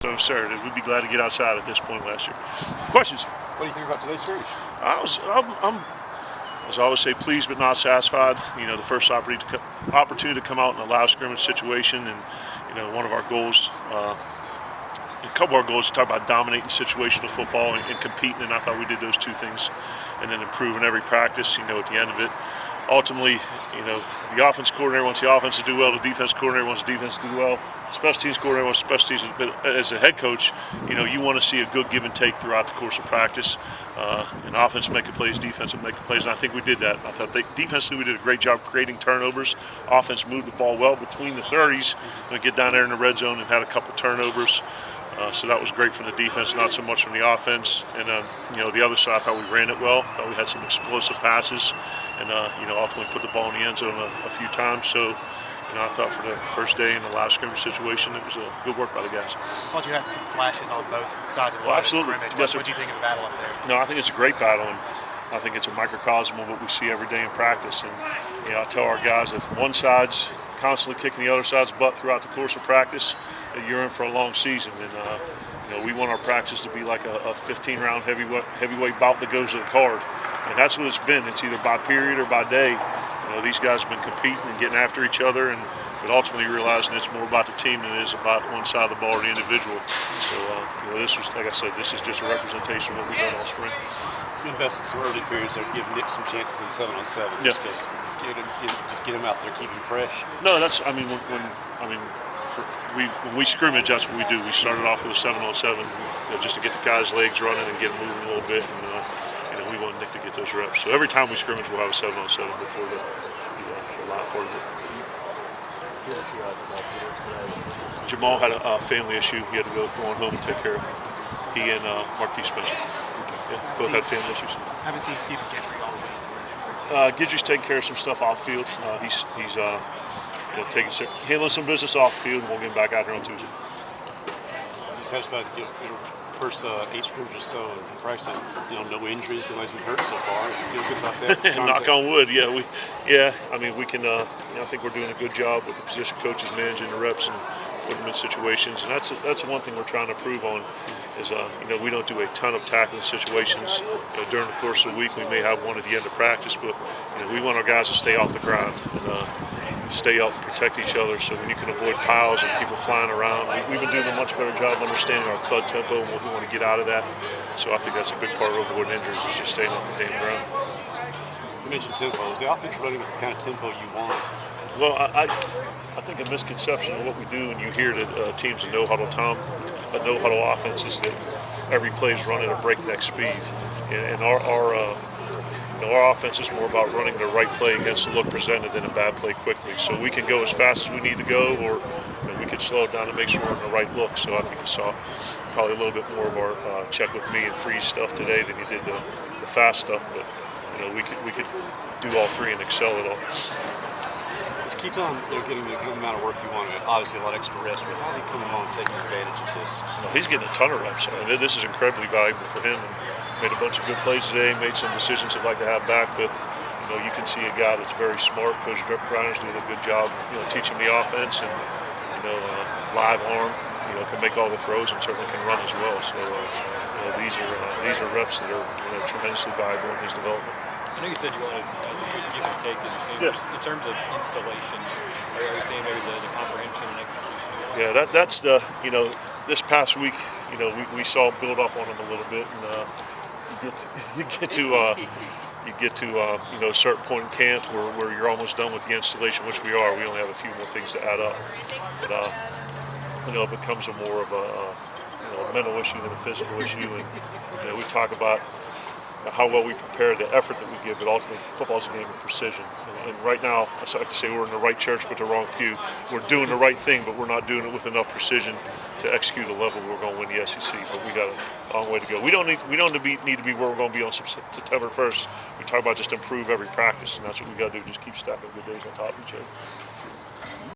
So Saturday, we'd be glad to get outside at this point last year. Questions? What do you think about today's scrimmage? I'm as I always say, pleased but not satisfied. You know, the first opportunity to come out in a live scrimmage situation, and you know, one of our goals, a couple of our goals, to talk about dominating situational football and competing, and I thought we did those two things, and then improving every practice. You know, at the end of it, ultimately, you know, the offense coordinator wants the offense to do well, the defense coordinator wants the defense to do well, special teams coordinator wants special teams. But as a head coach, you know, you want to see a good give and take throughout the course of practice. And offense making plays, defense making plays, and I think we did that. I thought defensively we did a great job creating turnovers. Offense moved the ball well between the 30s and get down there in the red zone and had a couple turnovers. So that was great from the defense, not so much from the offense. And you know, the other side, I thought we ran it well. I thought we had some explosive passes, and you know, ultimately put the ball in the end zone a few times. So, you know, I thought for the first day in the live scrimmage situation, it was a good work by the guys. I thought you had some flashes on both sides of the absolutely. scrimmage. Yes, what do you think of the battle up there? No, I think it's a great battle, and I think it's a microcosm of what we see every day in practice. And you know, I tell our guys, if one side's constantly kicking the other side's butt throughout the course of practice, you're in for a long season. And you know, we want our practice to be like a 15-round heavyweight bout that goes to the card, and that's what it's been. It's either by period or by day. You know, these guys have been competing and getting after each other, but ultimately realizing it's more about the team than it is about one side of the ball or the individual. So, you know, this was, like I said, this is just a representation of what we've done all spring. You invested some early periods there to give Nick some chances in 7-on-7. Yeah. Just get him out there, keep him fresh. No, that's, I mean, when we scrimmage, that's what we do. We started off with a 7-on-7, you know, just to get the guys' legs running and get them moving a little bit. And, you know, we want Nick to get those reps. So every time we scrimmage, we'll have a 7-on-7 before the live part of it. Jamal had a family issue. He had to go on home and take care of. He and Marquise Spencer. Yeah, both had family issues. Haven't seen Stephen Gentry all the way. Gidry's taking care of some stuff off field. He's you know, handling some business off field, and we'll get him back out here on Tuesday. You satisfied to get first 8 scrimmages so in practice? You know, no injuries, nobody's been hurt so far. You feel good about that? Knock on wood. Yeah, I mean, we can. You know, I think we're doing a good job with the position coaches managing the reps and putting them in situations, and that's one thing we're trying to improve on. Is you know, we don't do a ton of tackling situations. You know, during the course of the week, we may have one at the end of practice, but you know, we want our guys to stay off the ground and stay up and protect each other. So when you can avoid piles and people flying around, we've been doing a much better job understanding our thud tempo and what we want to get out of that. So I think that's a big part of avoiding injuries, is just staying off the damn ground. You mentioned tempo. Is the offense running with the kind of tempo you want? Well, I think a misconception of what we do, and you hear that teams in no-huddle offense, is that every play is run at a breakneck speed. And our offense is more about running the right play against the look presented than a bad play quickly. So we can go as fast as we need to go, or you know, we can slow it down and make sure we're in the right look. So I think you saw probably a little bit more of our check with me and freeze stuff today than you did the fast stuff. But you know, we could do all three and excel at all. Is Keaton, you know, getting the good amount of work you want? Obviously, a lot of extra rest, but how's he coming along and taking advantage of this? He's getting a ton of reps. I mean, this is incredibly valuable for him. Made a bunch of good plays today, made some decisions he'd like to have back, but you know, you can see a guy that's very smart. Coach Reiner's doing a good job, you know, teaching the offense, and you know, live arm, you know, can make all the throws and certainly can run as well. So you know, these are reps that are, you know, tremendously valuable in his development. I know you said you wanted good give and take that you're saying, but just in terms of installation, are you saying maybe the comprehension and execution? Yeah, that's the, you know, this past week, you know, we saw build up on him a little bit, and you get to you know, a certain point in camp where you're almost done with the installation, which we are. We only have a few more things to add up, but you know, it becomes a more of a you know, a mental issue than a physical issue. And you know, we talk about how well we prepare, the effort that we give, but ultimately football's a game of precision. And right now, I like to say we're in the right church but the wrong pew. We're doing the right thing, but we're not doing it with enough precision to execute a level we're going to win the SEC. But we got a long way to go. We don't need to be where we're going to be on September 1st. We talk about just improve every practice, and that's what we got to do. Just keep stacking good days on top of each other.